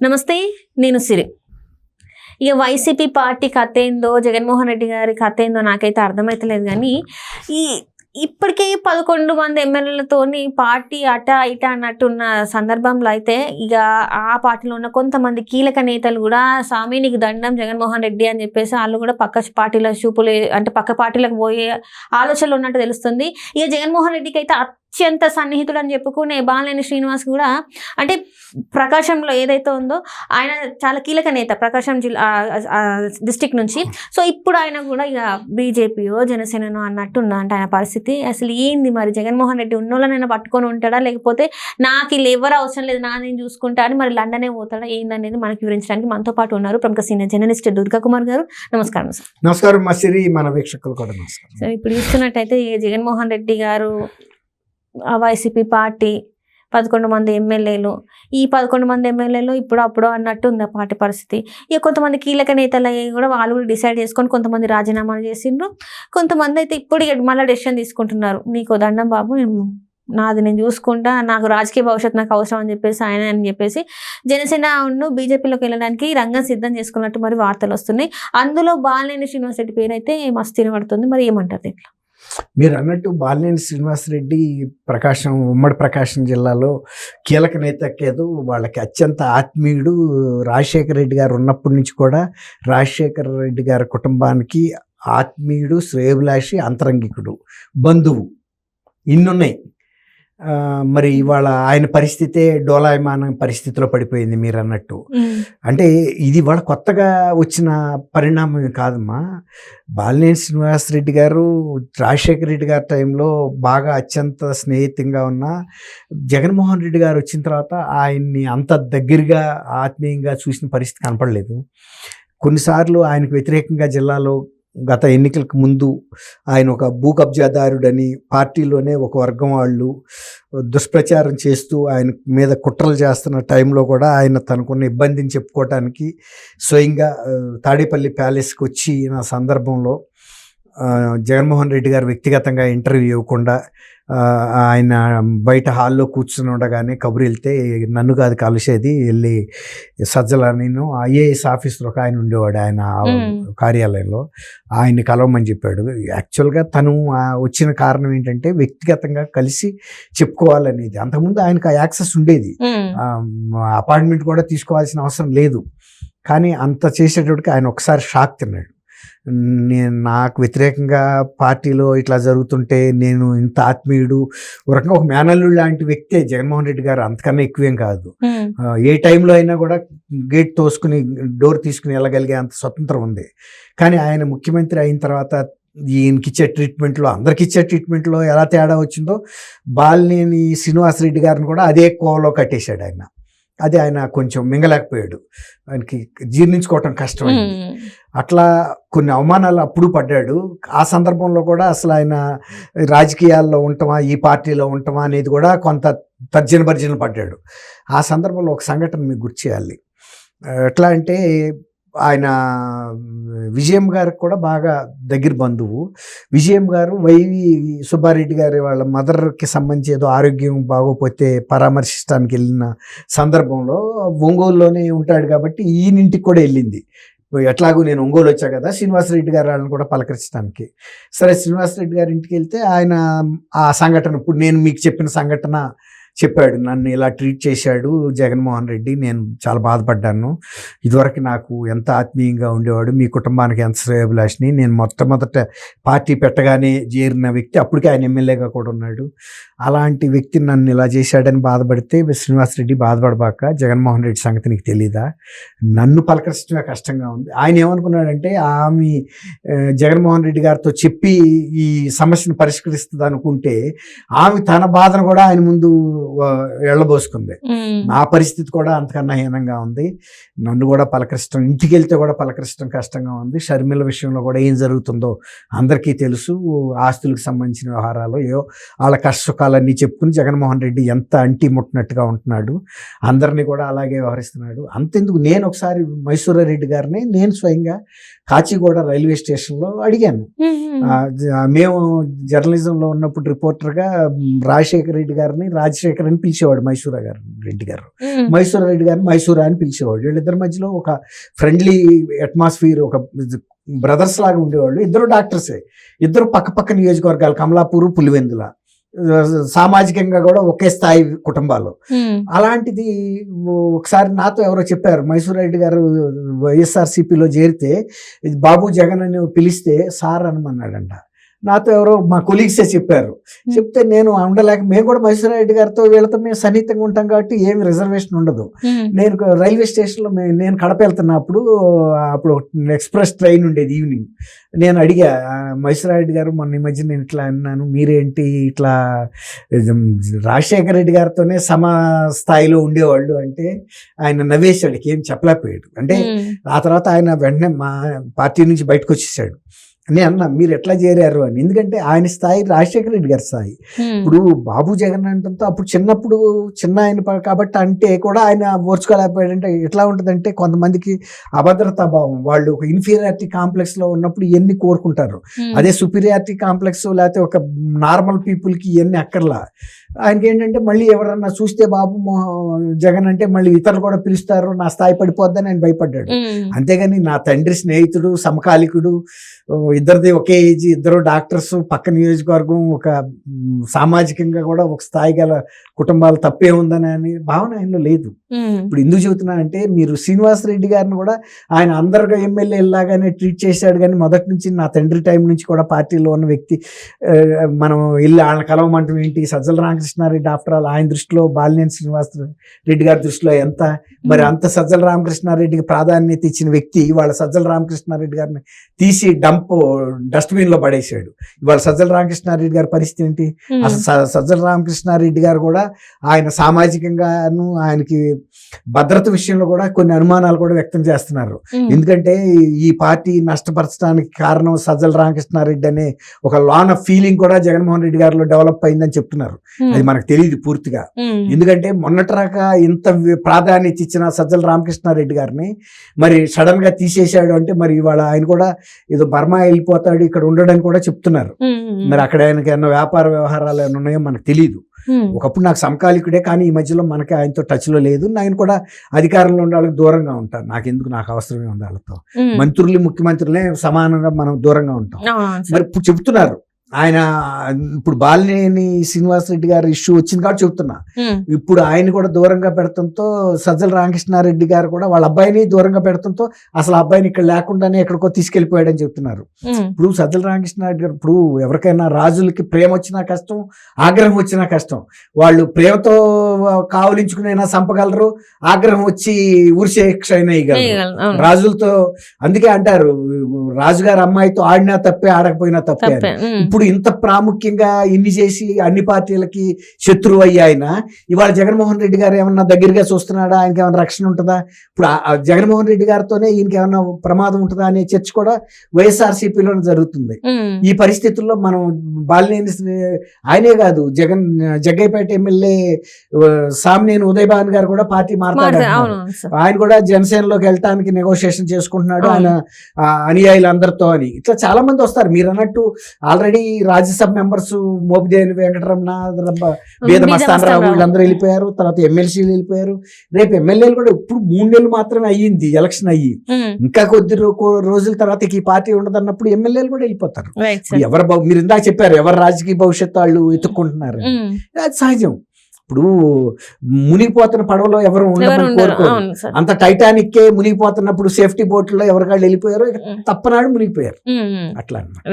నమస్తే, నేను సిరి. ఇక వైసీపీ పార్టీ కథ ఏందో, జగన్మోహన్ రెడ్డి గారి కథ ఏందో నాకైతే అర్థమైతలేదు. కానీ ఇప్పటికే 11 మంది ఎమ్మెల్యేలతోని పార్టీ అట ఇట అన్నట్టున్న సందర్భంలో అయితే ఇక ఆ పార్టీలో ఉన్న కొంతమంది కీలక నేతలు కూడా స్వామి నీకు దండం జగన్మోహన్ రెడ్డి అని చెప్పేసి వాళ్ళు కూడా పక్క పార్టీల చూపులు అంటే పక్క పార్టీలకు పోయే ఆలోచనలు ఉన్నట్టు తెలుస్తుంది. ఇక జగన్మోహన్ రెడ్డికి అయితే అత్యంత సన్నిహితుడు అని చెప్పుకునే బాలినేని శ్రీనివాస్ కూడా అంటే ప్రకాశంలో ఏదైతే ఉందో ఆయన చాలా కీలక నేత ప్రకాశం జిల్లా డిస్టిక్ నుంచి. సో ఇప్పుడు ఆయన కూడా ఇక బీజేపీయో జనసేనో అన్నట్టు అంటే ఆయన పరిస్థితి అసలు ఏంది మరి? జగన్మోహన్ రెడ్డి ఉన్నోళ్ళనైనా పట్టుకొని ఉంటాడా, లేకపోతే నాకు వీళ్ళు ఎవరు అవసరం లేదు నా నేను చూసుకుంటా అని మరి లండనే పోతాడా ఏందనేది మనకి వివరించడానికి మనతో పాటు ఉన్నారు ప్రముఖ సీనియర్ జర్నలిస్ట్ దుర్గా కుమార్ గారు. నమస్కారం సార్. నమస్కారం మా సిరి, మన వీక్షకులు కూడా నమస్కారం. సో ఇప్పుడు చూస్తున్నట్టయితే జగన్మోహన్ రెడ్డి గారు వైసీపీ పార్టీ 11 మంది ఎమ్మెల్యేలు, ఈ 11 మంది ఎమ్మెల్యేలు ఇప్పుడు అప్పుడు అన్నట్టు ఉంది ఆ పార్టీ పరిస్థితి. ఇక కొంతమంది కీలక నేతలు కూడా వాళ్ళు కూడా డిసైడ్ చేసుకొని కొంతమంది రాజీనామాలు చేసిండ్రు, కొంతమంది అయితే ఇప్పుడు మళ్ళీ డెసిషన్ తీసుకుంటున్నారు. నీకు దండం బాబు, నాది నేను చూసుకుంటా, నాకు రాజకీయ భవిష్యత్తు నాకు అవసరం అని చెప్పేసి ఆయన అని చెప్పేసి జనసేన బీజేపీలోకి వెళ్ళడానికి రంగం సిద్ధం చేసుకున్నట్టు మరి వార్తలు వస్తున్నాయి. అందులో బాలినేని శ్రీనివాస్ రెడ్డి పేరు అయితే మస్తు తినబడుతుంది. మరి ఏమంటారు ఇట్లా? మీరు అన్నట్టు బాలినేని శ్రీనివాసరెడ్డి ఉమ్మడి ప్రకాశం జిల్లాలో కీలక నేత కేదు. వాళ్ళకి అత్యంత ఆత్మీయుడు. రాజశేఖర రెడ్డి గారు ఉన్నప్పటి నుంచి కూడా రాజశేఖర రెడ్డి గారి కుటుంబానికి ఆత్మీయుడు, శ్రేయోభిలాషి, అంతరంగికుడు, బంధువు ఇన్నున్నాయి. మరి ఇవాళ ఆయన పరిస్థితే డోలాయమాన పరిస్థితిలో పడిపోయింది మీరు అన్నట్టు. అంటే ఇది వాళ్ళ కొత్తగా వచ్చిన పరిణామం కాదమ్మా. బాలినేని శ్రీనివాసరెడ్డి గారు రాజశేఖర రెడ్డి గారి టైంలో బాగా అత్యంత స్నేహితంగా ఉన్న జగన్మోహన్ రెడ్డి గారు వచ్చిన తర్వాత ఆయన్ని అంత దగ్గరగా ఆత్మీయంగా చూసిన పరిస్థితి కనపడలేదు. కొన్నిసార్లు ఆయనకు వ్యతిరేకంగా జిల్లాలో గత ఎన్నికలకు ముందు ఆయన ఒక భూ కబ్జాదారుడని పార్టీలోనే ఒక వర్గం వాళ్ళు దుష్ప్రచారం చేస్తూ ఆయన మీద కుట్రలు చేస్తున్న టైంలో కూడా ఆయన తనకున్న ఇబ్బందిని చెప్పుకోవటానికి స్వయంగా తాడేపల్లి ప్యాలెస్కి వచ్చిన సందర్భంలో జగన్మోహన్ రెడ్డి గారు వ్యక్తిగతంగా ఇంటర్వ్యూ ఇవ్వకుండా ఆయన బయట హాల్లో కూర్చుని ఉండగానే కబురు వెళ్తే నన్ను కాదు కలిసేది, వెళ్ళి సజ్జల నేను ఐఏఎస్ ఆఫీసర్ ఒక ఆయన ఉండేవాడు ఆయన కార్యాలయంలో, ఆయన్ని కలవమని చెప్పాడు. యాక్చువల్గా తను వచ్చిన కారణం ఏంటంటే వ్యక్తిగతంగా కలిసి చెప్పుకోవాలనేది. అంతకుముందు ఆయనకు ఆ యాక్సెస్ ఉండేది, అపాయింట్మెంట్ కూడా తీసుకోవాల్సిన అవసరం లేదు. కానీ అంత చేసేటప్పటికి ఆయన ఒకసారి షాక్ తిన్నాడు. నాకు వ్యతిరేకంగా పార్టీలో ఇట్లా జరుగుతుంటే నేను ఇంత ఆత్మీయుడు, ఒక రకంగా ఒక మేనల్లుడు లాంటి వ్యక్తే జగన్మోహన్ రెడ్డి గారు, అంతకన్నా ఎక్కువేం కాదు. ఏ టైంలో అయినా కూడా గేట్ తోసుకుని డోర్ తీసుకుని వెళ్ళగలిగే అంత స్వతంత్రం ఉంది. కానీ ఆయన ముఖ్యమంత్రి అయిన తర్వాత ఈయనకిచ్చే ట్రీట్మెంట్లో అందరికి ఇచ్చే ట్రీట్మెంట్లో ఎలా తేడా వచ్చిందో బాలినేని శ్రీనివాసరెడ్డి గారిని కూడా అదే కోవలో కట్టేశాడు ఆయన. అది ఆయన కొంచెం మింగలేకపోయాడు, ఆయనకి జీర్ణించుకోవటం కష్టమైంది. అట్లా కొన్ని అవమానాలు అప్పుడు పడ్డాడు. ఆ సందర్భంలో కూడా అసలు ఆయన రాజకీయాల్లో ఉంటామా ఈ పార్టీలో ఉంటామా అనేది కూడా కొంత తర్జన భర్జనలు పడ్డాడు. ఆ సందర్భంలో ఒక సంఘటన మీకు గుర్తు చేయాలి. ఎట్లా అంటే ఆయన విజయం గారికి కూడా బాగా దగ్గర బంధువు. విజయం గారు వైవి సుబ్బారెడ్డి గారి వాళ్ళ మదర్కి సంబంధించి ఏదో ఆరోగ్యం బాగోపోతే పరామర్శించడానికి వెళ్ళిన సందర్భంలో ఒంగోలులోనే ఉంటాడు కాబట్టి ఈయనింటికి కూడా వెళ్ళింది. ఎట్లాగూ నేను ఒంగోలు వచ్చా కదా శ్రీనివాసరెడ్డి గారు వాళ్ళని కూడా పలకరించడానికి. సరే శ్రీనివాసరెడ్డి గారి ఇంటికి వెళ్తే ఆయన ఆ సంఘటన, ఇప్పుడు నేను మీకు చెప్పిన సంఘటన చెప్పాడు. నన్ను ఇలా ట్రీట్ చేశాడు జగన్మోహన్ రెడ్డి, నేను చాలా బాధపడ్డాను. ఇదివరకు నాకు ఎంత ఆత్మీయంగా ఉండేవాడు, మీ కుటుంబానికి ఎంత శ్రేయోభిలాషిని, నేను మొట్టమొదట పార్టీ పెట్టగానే చేరిన వ్యక్తి, అప్పటికే ఆయన ఎమ్మెల్యేగా కూడా ఉన్నాడు. అలాంటి వ్యక్తి నన్ను ఇలా చేశాడని బాధపడితే శ్రీనివాసరెడ్డి బాధపడబాక, జగన్మోహన్ రెడ్డి సంగతి నీకు తెలీదా, నన్ను పలకరించడమే కష్టంగా ఉంది. ఆయన ఏమనుకున్నాడంటే ఆమె జగన్మోహన్ రెడ్డి గారితో చెప్పి ఈ సమస్యను పరిష్కరిస్తుంది అనుకుంటే ఆమె తన బాధను కూడా ఆయన ముందు ఎళ్ళబోసుకుంది. నా పరిస్థితి కూడా అంతకన్నా హీనంగా ఉంది, నన్ను కూడా పలకరించడం, ఇంటికి వెళ్తే కూడా పలకరించడం కష్టంగా ఉంది. షర్మిల విషయంలో కూడా ఏం జరుగుతుందో అందరికీ తెలుసు, ఆస్తులకు సంబంధించిన వ్యవహారాలు ఏవో వాళ్ళ కష్టసుఖాలన్నీ చెప్పుకుని జగన్మోహన్ రెడ్డి ఎంత అంటి ముట్టినట్టుగా ఉంటున్నాడు, అందరినీ కూడా అలాగే వ్యవహరిస్తున్నాడు. అంతెందుకు, నేను ఒకసారి మైసూరారెడ్డి గారిని నేను స్వయంగా కాచిగూడ రైల్వే స్టేషన్లో అడిగాను. మేము జర్నలిజంలో ఉన్నప్పుడు రిపోర్టర్గా రాజశేఖర రెడ్డి గారిని రాజశేఖర రాజశేఖర్ అని పిలిచేవాడు రెడ్డి గారు మైసూరా అని పిలిచేవాడు. వీళ్ళిద్దరి మధ్యలో ఒక ఫ్రెండ్లీ అట్మాస్ఫియర్, ఒక బ్రదర్స్ లాగా ఉండేవాళ్ళు. ఇద్దరు డాక్టర్సే, ఇద్దరు పక్క నియోజకవర్గాలు, కమలాపూర్, పులివెందుల, సామాజికంగా కూడా ఒకే స్థాయి కుటుంబాలు. అలాంటిది ఒకసారి నాతో ఎవరో చెప్పారు, మైసూరారెడ్డి గారు వైఎస్ఆర్సీపీలో చేరితే బాబు జగన్ అని పిలిస్తే సార్ అనమన్నాడంట. నాతో ఎవరో మా కొలీగ్సే చెప్పారు. చెప్తే నేను ఉండలేక, మేము కూడా మైసూరారెడ్డి గారితో వీళ్ళతో మేము సన్నిహితంగా ఉంటాం కాబట్టి ఏమి రిజర్వేషన్ ఉండదు. నేను రైల్వే స్టేషన్లో నేను కడప వెళ్తున్నప్పుడు అప్పుడు ఎక్స్ప్రెస్ ట్రైన్ ఉండేది ఈవినింగ్. నేను అడిగా, మైసూరారెడ్డి గారు మొన్న ఈ మధ్య నేను ఇట్లా అన్నాను, మీరేంటి ఇట్లా రాజశేఖర రెడ్డి గారితోనే సమ స్థాయిలో ఉండేవాళ్ళు అంటే ఆయన నవ్వేశాడు, ఏం చెప్పలేకపోయాడు. అంటే ఆ తర్వాత ఆయన వెంటనే మా పార్టీ నుంచి బయటకు వచ్చేసాడు. నేను అన్నా, మీరు ఎట్లా చేరారు అని. ఎందుకంటే ఆయన స్థాయి రాజశేఖర రెడ్డి గారి స్థాయి. ఇప్పుడు బాబు జగన్ అంటంతో అప్పుడు చిన్న ఆయన కాబట్టి అంటే కూడా ఆయన ఓర్చుకోలేకపోయాడంటే ఎట్లా ఉంటుందంటే, కొంతమందికి అభద్రతా భావం, వాళ్ళు ఒక ఇన్ఫీరియారిటీ కాంప్లెక్స్ లో ఉన్నప్పుడు ఇవన్నీ కోరుకుంటారు. అదే సుపీరియారిటీ కాంప్లెక్స్ లేకపోతే ఒక నార్మల్ పీపుల్కి ఇవన్నీ అక్కర్లా. ఆయనకి ఏంటంటే మళ్ళీ ఎవరన్నా చూస్తే బాబు జగన్ అంటే మళ్ళీ ఇతరులు కూడా పిలుస్తారు, నా స్థాయి పడిపోద్దని ఆయన భయపడ్డాడు. అంతేగాని నా తండ్రి స్నేహితుడు, సమకాలికుడు, ఇద్దరిది ఒకే ఏజ్, ఇద్దరు డాక్టర్స్, పక్క నియోజకవర్గం, ఒక సామాజికంగా కూడా ఒక స్థాయి గల కుటుంబాలు తప్పే ఉందని అనే భావన ఆయనలో లేదు. ఇప్పుడు ఎందుకు చెబుతున్నా అంటే, మీరు శ్రీనివాసరెడ్డి గారిని కూడా ఆయన అందరు ఎమ్మెల్యే లాగానే ట్రీట్ చేశాడు. కానీ మొదటి నుంచి నా తండ్రి టైం నుంచి కూడా పార్టీలో ఉన్న వ్యక్తి, మనం వెళ్ళి వాళ్ళని కలవమంటం ఏంటి, సజ్జల రామకృష్ణారెడ్డి ఆఫ్టర్ ఆల్ ఆయన దృష్టిలో బాలినేని శ్రీనివాసరెడ్డి గారి దృష్టిలో ఎంత, మరి అంత సజ్జల రామకృష్ణారెడ్డికి ప్రాధాన్యత ఇచ్చిన వ్యక్తి ఇవాళ సజ్జల రామకృష్ణారెడ్డి గారిని తీసి డస్ట్బిన్ లో పడేసాడు. ఇవాళ సజ్జల రామకృష్ణారెడ్డి గారి పరిస్థితి ఏంటి? అసలు సజ్జల రామకృష్ణారెడ్డి గారు కూడా ఆయన సామాజికంగాను ఆయనకి భద్రత విషయంలో కూడా కొన్ని అనుమానాలు కూడా వ్యక్తం చేస్తున్నారు. ఎందుకంటే ఈ పార్టీ నష్టపరచడానికి కారణం సజ్జల రామకృష్ణారెడ్డి అనే ఒక లాన్ ఆఫ్ ఫీలింగ్ కూడా జగన్మోహన్ రెడ్డి గారిలో డెవలప్ అయిందని చెప్తున్నారు. అది మనకు తెలియదు పూర్తిగా. ఎందుకంటే మొన్నటిరాక ఇంత ప్రాధాన్యత ఇచ్చిన సజ్జల రామకృష్ణారెడ్డి గారిని మరి సడన్ గా తీసేశాడు అంటే, మరి ఇవాళ ఆయన కూడా ఏదో బర్మా వెళ్ళిపోతాడు, ఇక్కడ ఉండడానికి కూడా చెప్తున్నారు. మరి అక్కడ ఆయనకి ఏమన్నా వ్యాపార వ్యవహారాలు ఏమైనా ఉన్నాయో మనకు తెలియదు. ఒకప్పుడు నాకు సమకాలికుడే, కానీ ఈ మధ్యలో మనకి ఆయనతో టచ్ లో లేదు. ఆయన కూడా అధికారంలో ఉండే వాళ్ళకి దూరంగా ఉంటాను. నాకు అవసరమే ఉంది వాళ్ళతో. మంత్రులు, ముఖ్యమంత్రులే సమానంగా మనం దూరంగా ఉంటాం. మరి ఇప్పుడు చెప్తున్నారు ఆయన, ఇప్పుడు బాలినేని శ్రీనివాసరెడ్డి గారి ఇష్యూ వచ్చింది కాబట్టి చెప్తున్నా, ఇప్పుడు ఆయన కూడా దూరంగా పెడతంతో సజ్జల రామకృష్ణారెడ్డి గారు కూడా వాళ్ళ అబ్బాయిని దూరంగా పెడతంతో అసలు అబ్బాయిని ఇక్కడ లేకుండానే ఎక్కడికో తీసుకెళ్లిపోయాడని చెప్తున్నారు. ఇప్పుడు సజ్జల రామకృష్ణారెడ్డి గారు, ఇప్పుడు ఎవరికైనా రాజులకి ప్రేమ వచ్చినా కష్టం, ఆగ్రహం వచ్చినా కష్టం. వాళ్ళు ప్రేమతో కావలించుకునైనా చంపగలరు, ఆగ్రహం వచ్చి ఉరిశిక్ష అయినా ఇవ్వగలరు రాజులతో. అందుకే అంటారు, రాజుగారి అమ్మాయితో ఆడినా తప్పే, ఆడకపోయినా తప్పే. ఇప్పుడు ఇంత ప్రాముఖ్యంగా ఇన్ని చేసి అన్ని పార్టీలకి శత్రువు అయ్యి ఆయన ఇవాళ జగన్మోహన్ రెడ్డి గారు ఏమన్నా దగ్గరగా చూస్తున్నాడా, ఆయనకి ఏమైనా రక్షణ ఉంటుందా? ఇప్పుడు జగన్మోహన్ రెడ్డి గారితోనే ఈయనకి ఏమన్నా ప్రమాదం ఉంటుందా అనే చర్చ కూడా వైఎస్ఆర్సీపీలోనే జరుగుతుంది. ఈ పరిస్థితుల్లో మనం బాలినేని ఆయనే కాదు, జగ్గైపేట ఎమ్మెల్యే సామినేని ఉదయ్ భాన్ గారు కూడా పార్టీ మారుతాడు. ఆయన కూడా జనసేనలోకి వెళ్ళటానికి నెగోషియేషన్ చేసుకుంటున్నాడు ఆయన అనుయాయులందరితో అని. ఇట్లా చాలా మంది వస్తారు. మీరు అన్నట్టు ఆల్రెడీ రాజ్యసభ మెంబర్స్ మోపిదేని వెంకటరమణ, వేద మస్తానరావు వీళ్ళందరూ వెళ్ళిపోయారు. తర్వాత ఎమ్మెల్సీలు వెళ్ళిపోయారు. రేపు ఎమ్మెల్యేలు కూడా ఇప్పుడు 3 నెలలు మాత్రమే అయ్యింది ఎలక్షన్ అయ్యి, ఇంకా కొద్ది రోజుల తర్వాత ఈ పార్టీ ఉండదన్నప్పుడు ఎమ్మెల్యేలు కూడా వెళ్ళిపోతారు. మీరు ఇందాక చెప్పారు ఎవరు రాజకీయ భవిష్యత్తు వాళ్ళు ఎత్తుక్కుంటున్నారు, అది సహజం. ఇప్పుడు మునిగిపోతున్న పడవలో ఎవరు ఉండమని కోరుకోరు. అంత టైటానిక్కే మునిగిపోతున్నప్పుడు సేఫ్టీ బోట్లో ఎవరికాళ్ళు వెళ్ళిపోయారో తప్పనాడు మునిగిపోయారు. అట్లా అన్నమాట.